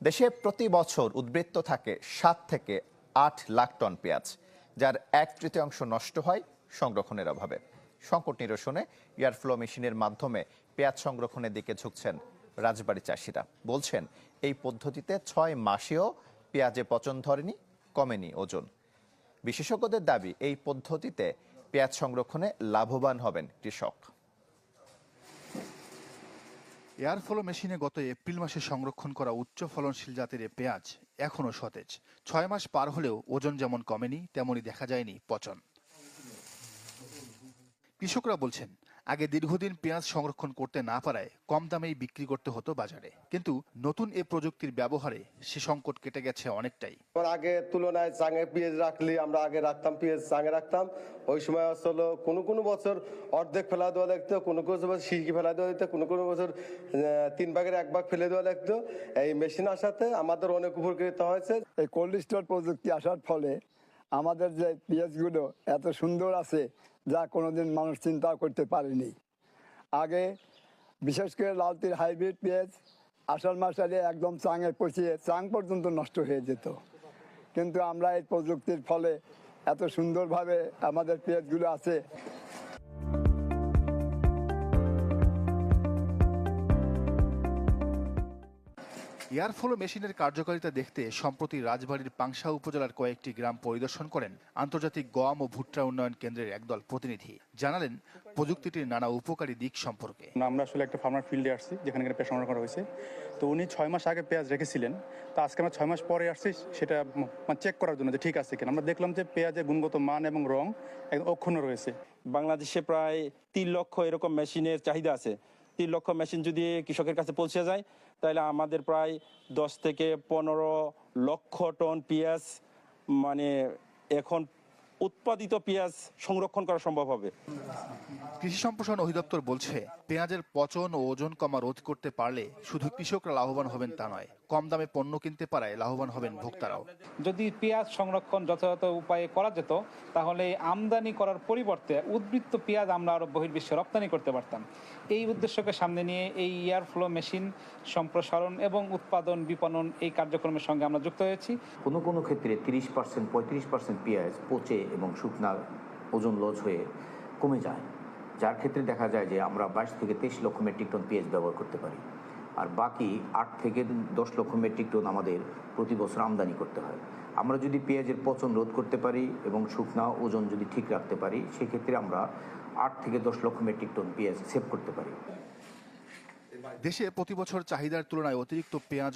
দেশে প্রতি বছর উদ্বৃত্ত থাকে ৭ থেকে ৮ লাখ টন পেঁয়াজ, যার ১/৩ নষ্ট হয় সংরক্ষণের অভাবে। সংকট নিরসনে এয়ারফ্লো মেশিনের মাধ্যমে পেঁয়াজ সংরক্ষণের দিকে ঝুঁকছেন রাজবাড়ী চাষিরা। বলছেন, এই পদ্ধতিতে ৬ মাসেও পেঁয়াজে পচন ধরেনি, কমেনি ওজন। বিশেষজ্ঞদের দাবি, এই পদ্ধতিতে পেঁয়াজ সংরক্ষণে লাভবান হবেন কৃষক। এয়ারফ্লো মেশিনে গত এপ্রিল মাসে সংরক্ষণ করা উচ্চ ফলনশীল জাতের এ পেঁয়াজ এখনও সতেজ। ৬ মাস পার হলেও ওজন যেমন কমেনি, তেমনই দেখা যায়নি পচন। কৃষকরা বলছেন, আগে দীর্ঘদিন পেঁয়াজ সংরক্ষণ করতে না পারায় কম দামেই বিক্রি করতে হতো বাজারে, কিন্তু নতুন এ প্রযুক্তির ব্যবহারে সে সংকট কেটে গেছে অনেকটাই। আগে তুলনায় চাঙে পেঁয়াজ রাখলে আমরা আগে রাখতাম, পেঁয়াজ চাঙে রাখতাম, ওই সময় আসলে কোনো বছর অর্ধেক ফেলা দেওয়া লাগতো, কোনো বছর সিরকি ফেলা দেওয়া দিত, কোনো বছর 3 ভাগের 1 ভাগ ফেলে দেওয়া লাগতো। এই মেশিন আসাতে আমাদের অনেক উপকৃত হয়েছে। এই কোল্ড স্টোর প্রযুক্তি আসার ফলে আমাদের যে পেঁয়াজগুলো এত সুন্দর আছে, যা কোনোদিন মানুষ চিন্তাও করতে পারেনি। আগে বিশেষ করে লালতির হাইব্রিড পেঁয়াজ আষাঢ় মাসে একদম চাঙে পচিয়ে চাং পর্যন্ত নষ্ট হয়ে যেত, কিন্তু আমরা এই প্রযুক্তির ফলে এত সুন্দরভাবে আমাদের পেঁয়াজগুলো আছে। এয়ারফ্লো মেশিনের কার্যকারিতা দেখতে সম্প্রতি রাজবাড়ীর পাংশা উপজেলার কয়েকটি গ্রাম পরিদর্শন করেন আন্তর্জাতিক গম ও ভুট্টা উন্নয়ন কেন্দ্রের একদল প্রতিনিধি। জানালেন প্রযুক্তিটির নানা উপকারী দিক সম্পর্কে। আমরা আসলে একটা ফার্মার ফিল্ডে আসছি, যেখানে পেঁয়াজ সংগ্রহ করা হয়েছে। তো উনি 6 মাস আগে পেঁয়াজ রেখেছিলেন, তো আজকে আমরা 6 মাস পরে আসছি সেটা চেক করার জন্য যে ঠিক আছে কিনা। আমরা দেখলাম যে পেঁয়াজের গুণগত মান এবং রং একদম অক্ষুণ্ণ রয়েছে। বাংলাদেশে প্রায় 3 লক্ষ এরকম মেশিনের চাহিদা আছে। 3 লক্ষ মেশিন যদি কৃষকের কাছে পৌঁছে যায়, তাহলে আমাদের প্রায় 10 থেকে 15 লক্ষ টন পেঁয়াজ এখন উৎপাদিত পেঁয়াজ সংরক্ষণ করা সম্ভব হবে। কৃষি সম্প্রসারণ অধিদপ্তর বলছে, পেঁয়াজের পচন ও ওজন কমা রোধ করতে পারলে শুধু কৃষকরা লাভবান হবেন তা নয়, কম দামে পণ্য কিনতে পারায় লাভবান হবেন ভোক্তারাও। যদি পেঁয়াজ সংরক্ষণ যথাযথ উপায়ে করা যেত, তাহলে আমদানি করার পরিবর্তে উদ্বৃত্ত পেঁয়াজ আমরা আরো বহির্বিশ্বে রপ্তানি করতে পারতাম। এই উদ্দেশ্যকে সামনে নিয়ে এই এয়ারফ্লো মেশিন সম্প্রসারণ এবং উৎপাদন বিপণন এই কার্যক্রমের সঙ্গে আমরা যুক্ত হয়েছি। কোনো ক্ষেত্রে 30% 35% পেঁয়াজ পচে এবং শুকনা ওজন লস হয়ে কমে যায়, যার ক্ষেত্রে দেখা যায় যে আমরা 22 থেকে 23 লক্ষ মেট্রিক টন পেঁয়াজ ব্যবহার করতে পারি, আর বাকি 8 থেকে 10 লক্ষ মেট্রিক টন আমাদের প্রতি বছর আমদানি করতে হয়। আমরা যদি পেঁয়াজের পচন রোধ করতে পারি এবং শুকনা ওজন যদি ঠিক রাখতে পারি, সেক্ষেত্রে আমরা 8 থেকে 10 লক্ষ মেট্রিক টন পেঁয়াজ সেভ করতে পারি। দেশে প্রতি বছর চাহিদার তুলনায় অতিরিক্ত পেঁয়াজ